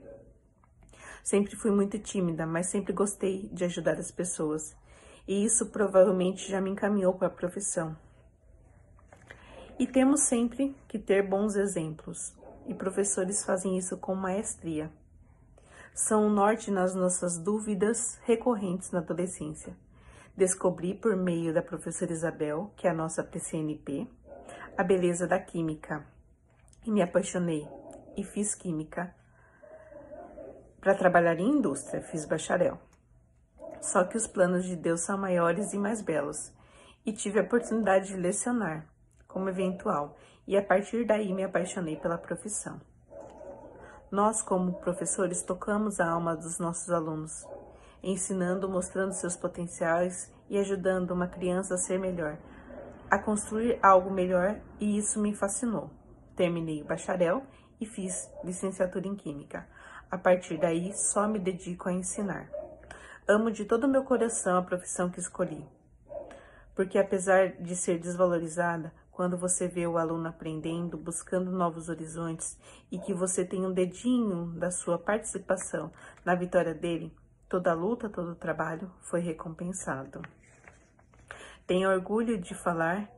Speaker 9: Sempre fui muito tímida, mas sempre gostei de ajudar as pessoas e isso provavelmente já me encaminhou para a profissão. E temos sempre que ter bons exemplos e professores fazem isso com maestria. São o norte nas nossas dúvidas recorrentes na adolescência. Descobri por meio da professora Isabel, que é a nossa PCNP, a beleza da química. E me apaixonei e fiz química. Para trabalhar em indústria, fiz bacharel. Só que os planos de Deus são maiores e mais belos. E tive a oportunidade de lecionar, como eventual. E a partir daí me apaixonei pela profissão. Nós, como professores, tocamos a alma dos nossos alunos, ensinando, mostrando seus potenciais e ajudando uma criança a ser melhor, a construir algo melhor, e isso me fascinou. Terminei o bacharel e fiz licenciatura em Química. A partir daí, só me dedico a ensinar. Amo de todo o meu coração a profissão que escolhi, porque apesar de ser desvalorizada, quando você vê o aluno aprendendo, buscando novos horizontes e que você tem um dedinho da sua participação na vitória dele, toda a luta, todo o trabalho foi recompensado. Tenho orgulho de falar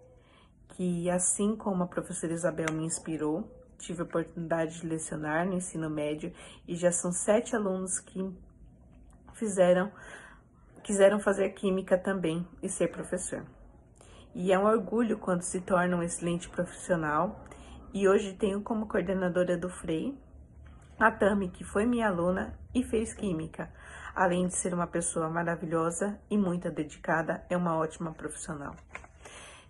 Speaker 9: que, assim como a professora Isabel me inspirou, tive a oportunidade de lecionar no ensino médio e já são 7 alunos que quiseram fazer química também e ser professor. E é um orgulho quando se torna um excelente profissional. E hoje tenho como coordenadora do Frei a Tami, que foi minha aluna e fez química. Além de ser uma pessoa maravilhosa e muito dedicada, é uma ótima profissional.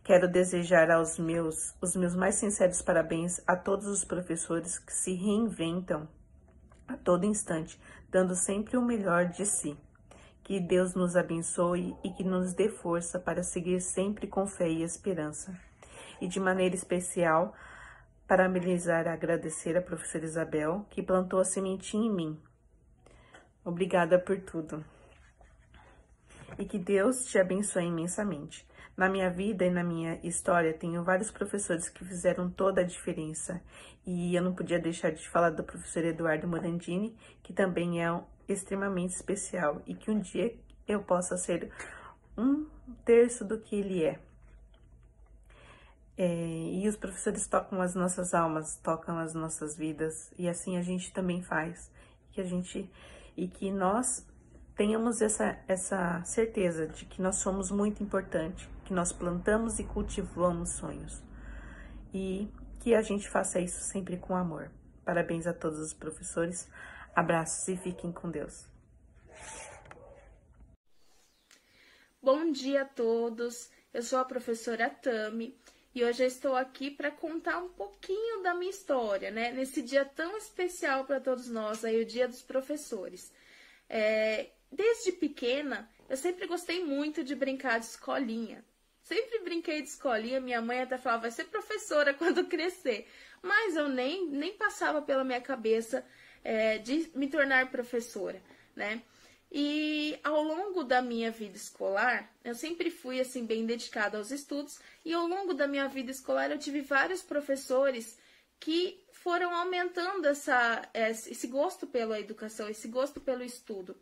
Speaker 9: Quero desejar os meus mais sinceros parabéns a todos os professores que se reinventam a todo instante, dando sempre o melhor de si. Que Deus nos abençoe e que nos dê força para seguir sempre com fé e esperança. E de maneira especial, parabenizar e agradecer a professora Isabel, que plantou a sementinha em mim. Obrigada por tudo. E que Deus te abençoe imensamente. Na minha vida e na minha história, tenho vários professores que fizeram toda a diferença. E eu não podia deixar de falar do professor Eduardo Morandini, que também é extremamente especial. E que um dia eu possa ser 1/3 do que ele é. E os professores tocam as nossas almas, tocam as nossas vidas. E assim a gente também faz. E que nós tenhamos essa certeza de que nós somos muito importantes, que nós plantamos e cultivamos sonhos. E que a gente faça isso sempre com amor. Parabéns a todos os professores, abraços e fiquem com Deus.
Speaker 10: Bom dia a todos, eu sou a professora Tami e hoje eu estou aqui para contar um pouquinho da minha história, né? Nesse dia tão especial para todos nós, aí o Dia dos Professores. Desde pequena, eu sempre gostei muito de brincar de escolinha. Sempre brinquei de escolinha, minha mãe até falava, vai ser professora quando crescer. Mas eu nem passava pela minha cabeça de me tornar professora, né? E ao longo da minha vida escolar, eu sempre fui assim bem dedicada aos estudos. E ao longo da minha vida escolar, eu tive vários professores que foram aumentando esse gosto pela educação, esse gosto pelo estudo.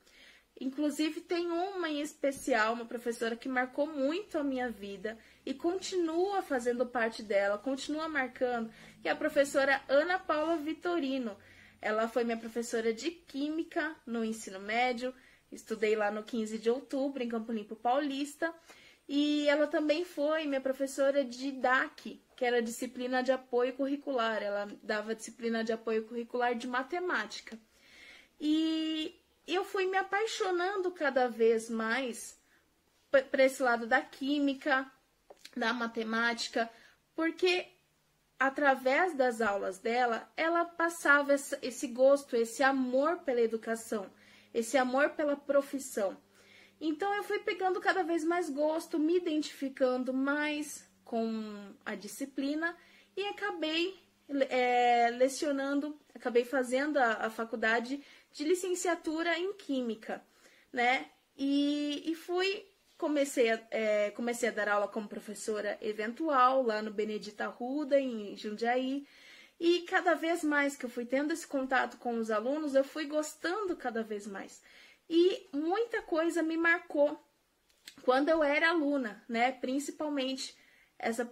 Speaker 10: Inclusive, tem uma em especial, uma professora que marcou muito a minha vida e continua fazendo parte dela, continua marcando, que é a professora Ana Paula Vitorino. Ela foi minha professora de Química no ensino médio, estudei lá no 15 de outubro, em Campo Limpo Paulista, e ela também foi minha professora de DAC, que era disciplina de apoio curricular. Ela dava disciplina de apoio curricular de matemática. E eu fui me apaixonando cada vez mais para esse lado da química, da matemática, porque através das aulas dela, ela passava esse gosto, esse amor pela educação, esse amor pela profissão. Então eu fui pegando cada vez mais gosto, me identificando mais com a disciplina e acabei lecionando, acabei fazendo a faculdade de licenciatura em Química, né? E comecei a dar aula como professora eventual lá no Benedito Arruda, em Jundiaí, e cada vez mais que eu fui tendo esse contato com os alunos, eu fui gostando cada vez mais. E muita coisa me marcou quando eu era aluna, né? Principalmente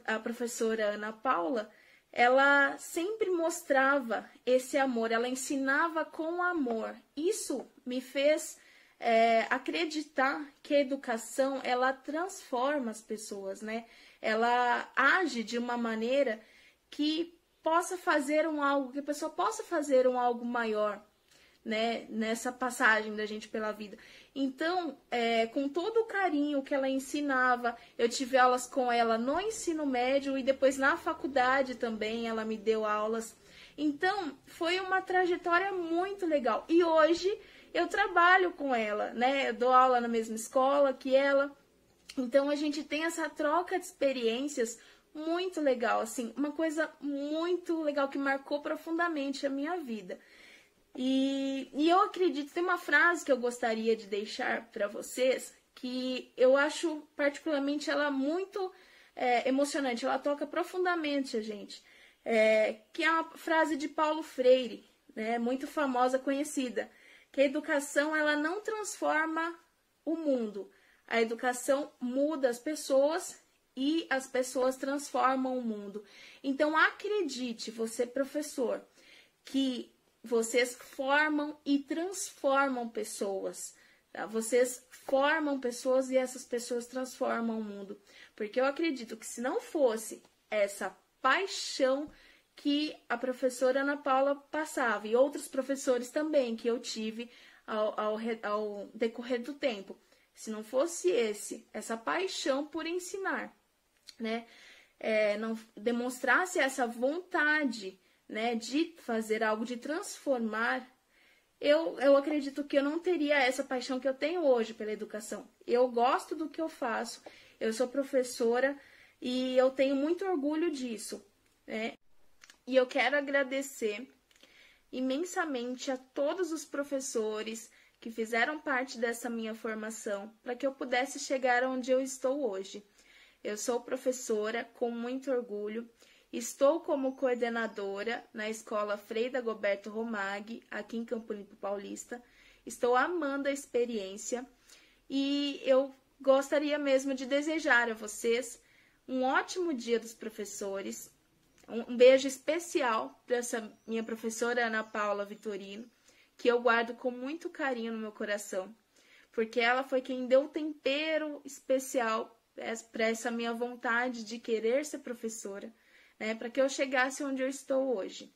Speaker 10: a professora Ana Paula, ela sempre mostrava esse amor, ela ensinava com amor. Isso me fez acreditar que a educação, ela transforma as pessoas, né? Ela age de uma maneira que possa fazer que a pessoa possa fazer algo maior, né? Nessa passagem da gente pela vida. Então, com todo o carinho que ela ensinava, eu tive aulas com ela no ensino médio e depois na faculdade também ela me deu aulas. Então, foi uma trajetória muito legal. E hoje eu trabalho com ela, né? Eu dou aula na mesma escola que ela. Então, a gente tem essa troca de experiências muito legal, assim, uma coisa muito legal que marcou profundamente a minha vida. E eu acredito, tem uma frase que eu gostaria de deixar para vocês, que eu acho particularmente ela muito emocionante, ela toca profundamente a gente, que é uma frase de Paulo Freire, né, muito famosa, conhecida, que a educação ela não transforma o mundo, a educação muda as pessoas e as pessoas transformam o mundo. Então acredite, você professor, que vocês formam e transformam pessoas, tá? Vocês formam pessoas e essas pessoas transformam o mundo. Porque eu acredito que se não fosse essa paixão que a professora Ana Paula passava, e outros professores também que eu tive ao decorrer do tempo, se não fosse essa paixão por ensinar, né? Não demonstrasse essa vontade, né, de fazer algo, de transformar, eu acredito que eu não teria essa paixão que eu tenho hoje pela educação. Eu gosto do que eu faço, eu sou professora e eu tenho muito orgulho disso, né? E eu quero agradecer imensamente a todos os professores que fizeram parte dessa minha formação para que eu pudesse chegar onde eu estou hoje. Eu sou professora com muito orgulho. Estou como coordenadora na Escola Frei Dagoberto Romagui, aqui em Campo Limpo Paulista. Estou amando a experiência e eu gostaria mesmo de desejar a vocês um ótimo Dia dos Professores. Um beijo especial para essa minha professora Ana Paula Vitorino, que eu guardo com muito carinho no meu coração, porque ela foi quem deu o tempero especial para essa minha vontade de querer ser professora, né, para que eu chegasse onde eu estou hoje.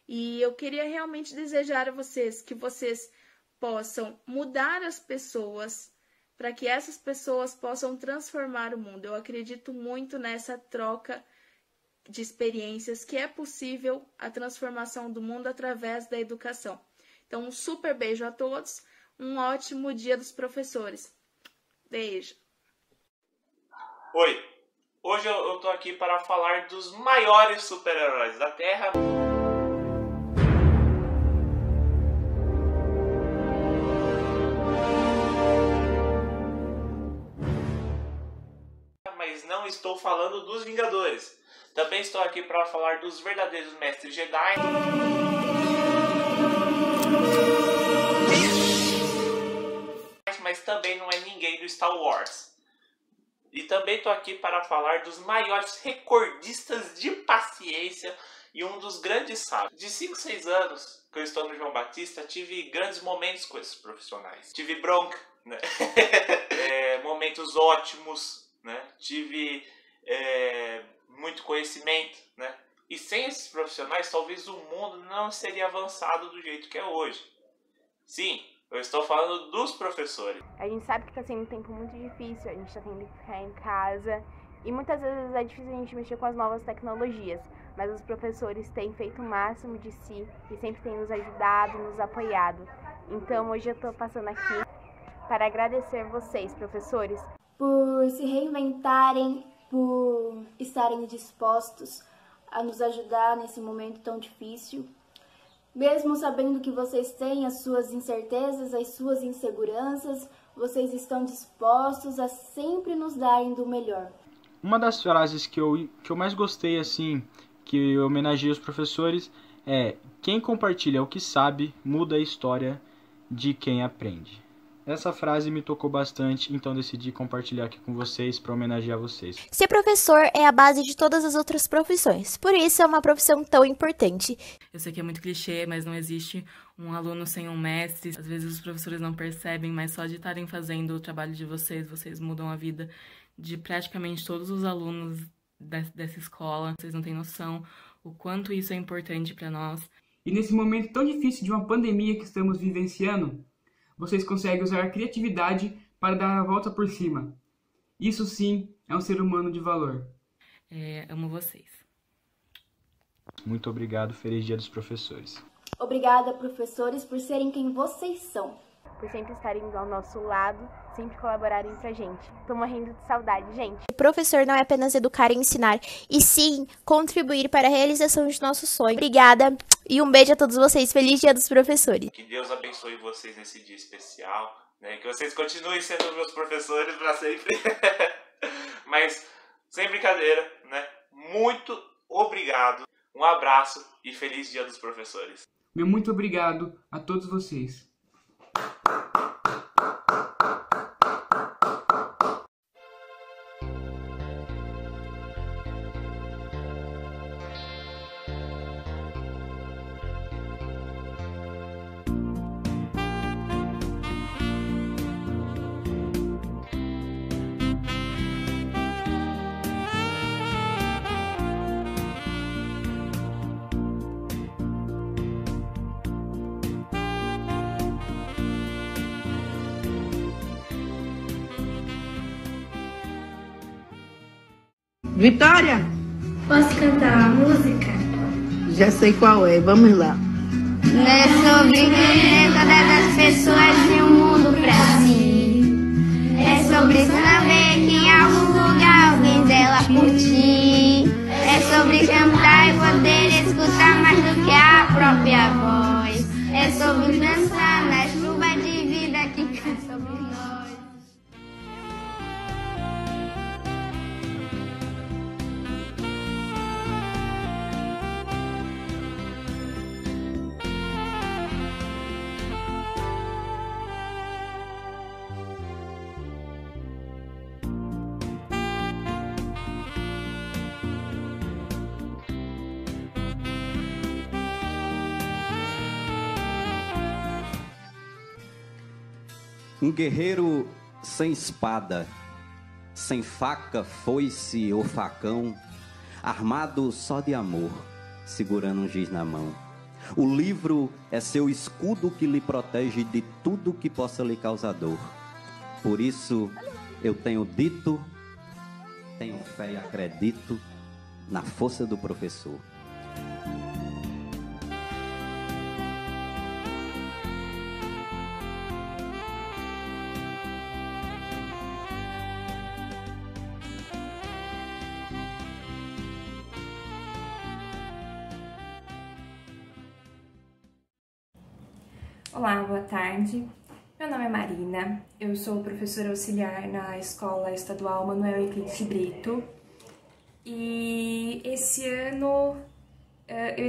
Speaker 10: E eu queria realmente desejar a vocês que vocês possam mudar as pessoas, para que essas pessoas possam transformar o mundo. Eu acredito muito nessa troca de experiências, que é possível a transformação do mundo através da educação. Então, um super beijo a todos, um ótimo Dia dos Professores. Beijo!
Speaker 11: Oi! Hoje eu tô aqui para falar dos maiores super-heróis da Terra. Mas não estou falando dos Vingadores. Também estou aqui para falar dos verdadeiros mestres Jedi. Mas também não é ninguém do Star Wars. E também estou aqui para falar dos maiores recordistas de paciência e um dos grandes sábios. De 5, 6 anos que eu estou no João Batista, tive grandes momentos com esses profissionais. Tive bronca, né? Momentos ótimos, né? Tive muito conhecimento, né? E sem esses profissionais, talvez o mundo não seria avançado do jeito que é hoje. Sim, Eu estou falando dos professores.
Speaker 10: A gente sabe que está sendo um tempo muito difícil, a gente está tendo que ficar em casa e muitas vezes é difícil a gente mexer com as novas tecnologias, mas os professores têm feito o máximo de si e sempre têm nos ajudado, nos apoiado. Então hoje eu estou passando aqui para agradecer vocês, professores,
Speaker 12: por se reinventarem, por estarem dispostos a nos ajudar nesse momento tão difícil. Mesmo sabendo que vocês têm as suas incertezas, as suas inseguranças, vocês estão dispostos a sempre nos darem do melhor.
Speaker 13: Uma das frases que eu mais gostei, assim, que homenageia os professores, é: quem compartilha o que sabe, muda a história de quem aprende. Essa frase me tocou bastante, então decidi compartilhar aqui com vocês para homenagear vocês.
Speaker 14: Ser professor é a base de todas as outras profissões, por isso é uma profissão tão importante.
Speaker 15: Eu sei que é muito clichê, mas não existe um aluno sem um mestre. Às vezes os professores não percebem, mas só de estarem fazendo o trabalho de vocês mudam a vida de praticamente todos os alunos dessa escola. Vocês não têm noção o quanto isso é importante para nós.
Speaker 16: E nesse momento tão difícil de uma pandemia que estamos vivenciando, vocês conseguem usar a criatividade para dar a volta por cima. Isso sim é um ser humano de valor.
Speaker 15: Amo vocês.
Speaker 13: Muito obrigado, feliz Dia dos Professores.
Speaker 12: Obrigada, professores, por serem quem vocês são.
Speaker 10: Por sempre estarem ao nosso lado, sempre colaborarem pra gente. Tô morrendo de saudade, gente.
Speaker 14: O professor não é apenas educar e ensinar, e sim contribuir para a realização de nossos sonhos. Obrigada e um beijo a todos vocês. Feliz Dia dos Professores.
Speaker 11: Que Deus abençoe vocês nesse dia especial, né? Que vocês continuem sendo meus professores para sempre. Mas, sem brincadeira, né? Muito obrigado, um abraço e feliz Dia dos Professores.
Speaker 16: Meu muito obrigado a todos vocês.
Speaker 17: Vitória!
Speaker 18: Posso cantar uma música?
Speaker 17: Já sei qual é, vamos lá.
Speaker 18: Não é sobre viver todas as pessoas e o mundo pra si. É sobre saber que em algum lugar alguém dela por ti. É sobre cantar e poder escutar mais do que a própria voz. É sobre dançar na chuva de vida que cai sobre nós.
Speaker 19: Um guerreiro sem espada, sem faca, foice ou facão, armado só de amor, segurando um giz na mão. O livro é seu escudo que lhe protege de tudo que possa lhe causar dor. Por isso eu tenho dito, tenho fé e acredito na força do professor.
Speaker 20: Olá, boa tarde. Meu nome é Marina, eu sou professora auxiliar na Escola Estadual Manuel Euclides de Brito e esse ano eu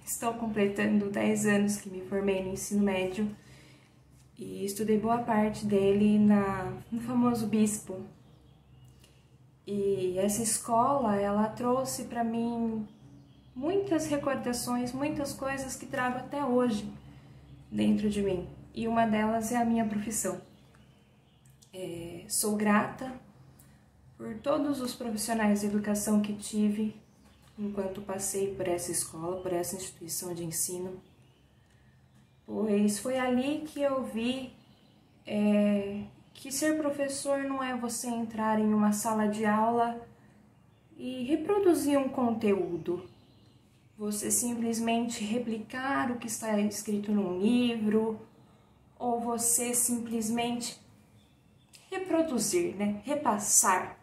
Speaker 20: estou completando 10 anos que me formei no ensino médio e estudei boa parte dele no famoso Bispo. E essa escola, ela trouxe para mim muitas recordações, muitas coisas que trago até hoje dentro de mim, e uma delas é a minha profissão. Sou grata por todos os profissionais de educação que tive enquanto passei por essa escola, por essa instituição de ensino. pois foi ali que eu vi que ser professor não é você entrar em uma sala de aula e reproduzir um conteúdo. Você simplesmente replicar o que está escrito num livro, ou você simplesmente reproduzir, né? Repassar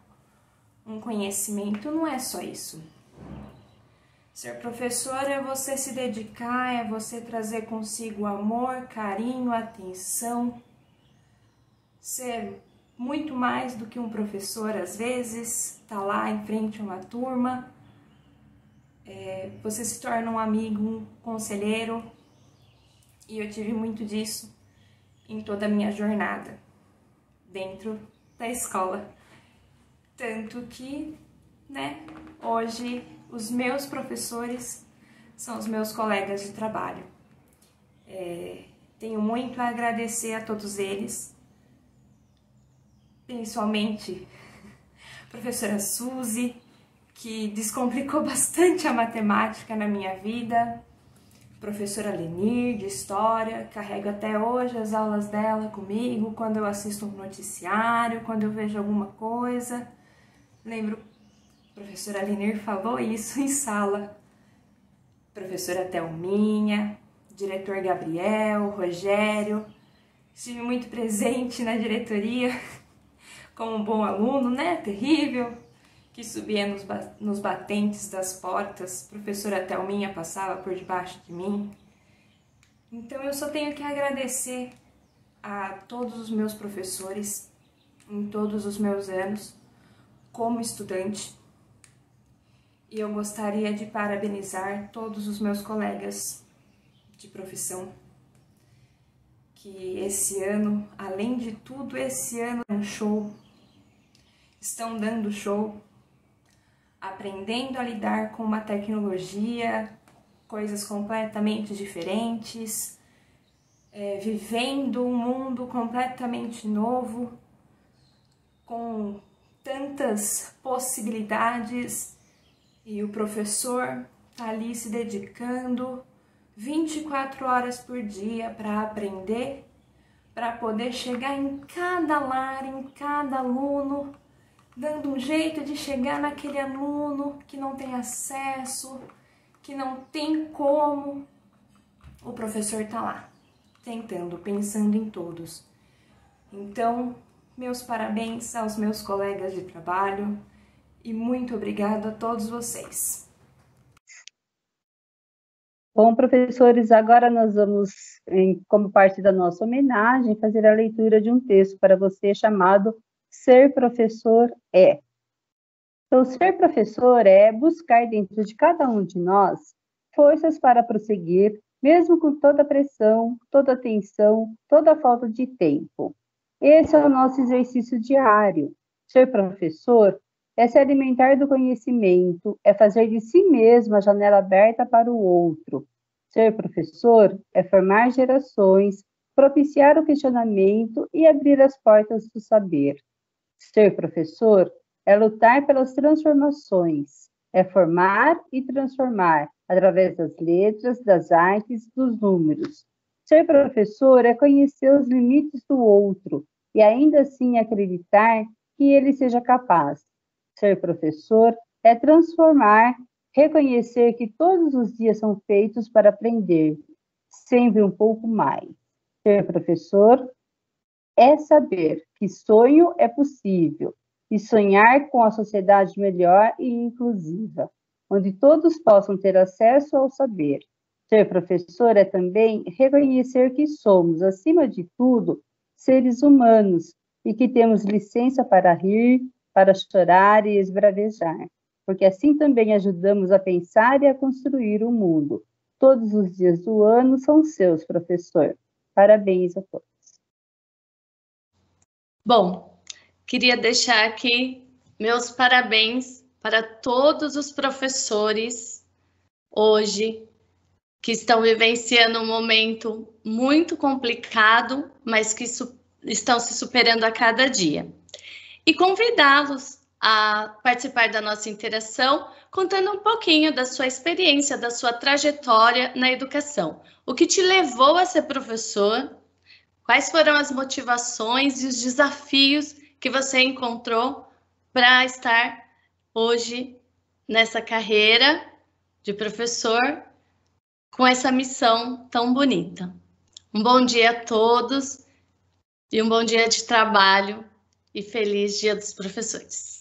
Speaker 20: um conhecimento, não é só isso. Ser professor é você se dedicar, é você trazer consigo amor, carinho, atenção, ser muito mais do que um professor, às vezes, tá lá em frente a uma turma, você se torna um amigo, um conselheiro, e eu tive muito disso em toda a minha jornada dentro da escola. Tanto que, né, hoje os meus professores são os meus colegas de trabalho. Tenho muito a agradecer a todos eles, principalmente a professora Suzy, que descomplicou bastante a matemática na minha vida, professora Lenir, de História, carrego até hoje as aulas dela comigo, quando eu assisto um noticiário, quando eu vejo alguma coisa. Lembro, a professora Lenir falou isso em sala. Professora Thelminha, diretor Gabriel, Rogério, estive muito presente na diretoria, como um bom aluno, né? Terrível, que subia nos batentes das portas, professora Thelminha passava por debaixo de mim. Então eu só tenho que agradecer a todos os meus professores em todos os meus anos como estudante. E eu gostaria de parabenizar todos os meus colegas de profissão, que esse ano, além de tudo, esse ano é um show, estão dando show, aprendendo a lidar com uma tecnologia, coisas completamente diferentes, vivendo um mundo completamente novo, com tantas possibilidades, e o professor está ali se dedicando 24 horas por dia para aprender, para poder chegar em cada lar, em cada aluno, dando um jeito de chegar naquele aluno que não tem acesso, que não tem como. O professor está lá, tentando, pensando em todos. Então, meus parabéns aos meus colegas de trabalho e muito obrigada a todos vocês.
Speaker 7: Bom, professores, agora nós vamos, como parte da nossa homenagem, fazer a leitura de um texto para você chamado Ser Professor é. Então, ser professor é buscar dentro de cada um de nós forças para prosseguir, mesmo com toda a pressão, toda a tensão, toda a falta de tempo. Esse é o nosso exercício diário. Ser professor é se alimentar do conhecimento, é fazer de si mesmo a janela aberta para o outro. Ser professor é formar gerações, propiciar o questionamento e abrir as portas do saber. Ser professor é lutar pelas transformações, é formar e transformar através das letras, das artes, dos números. Ser professor é conhecer os limites do outro e ainda assim acreditar que ele seja capaz. Ser professor é transformar, reconhecer que todos os dias são feitos para aprender, sempre um pouco mais. Ser professor é saber que sonho é possível e sonhar com a sociedade melhor e inclusiva, onde todos possam ter acesso ao saber. Ser professor é também reconhecer que somos, acima de tudo, seres humanos e que temos licença para rir, para chorar e esbravejar, porque assim também ajudamos a pensar e a construir o mundo. Todos os dias do ano são seus, professor. Parabéns a todos.
Speaker 8: Bom, queria deixar aqui meus parabéns para todos os professores hoje que estão vivenciando um momento muito complicado, mas que estão se superando a cada dia. E convidá-los a participar da nossa interação, contando um pouquinho da sua experiência, da sua trajetória na educação. O que te levou a ser professor? Quais foram as motivações e os desafios que você encontrou para estar hoje nessa carreira de professor com essa missão tão bonita? Um bom dia a todos e um bom dia de trabalho e feliz Dia dos Professores.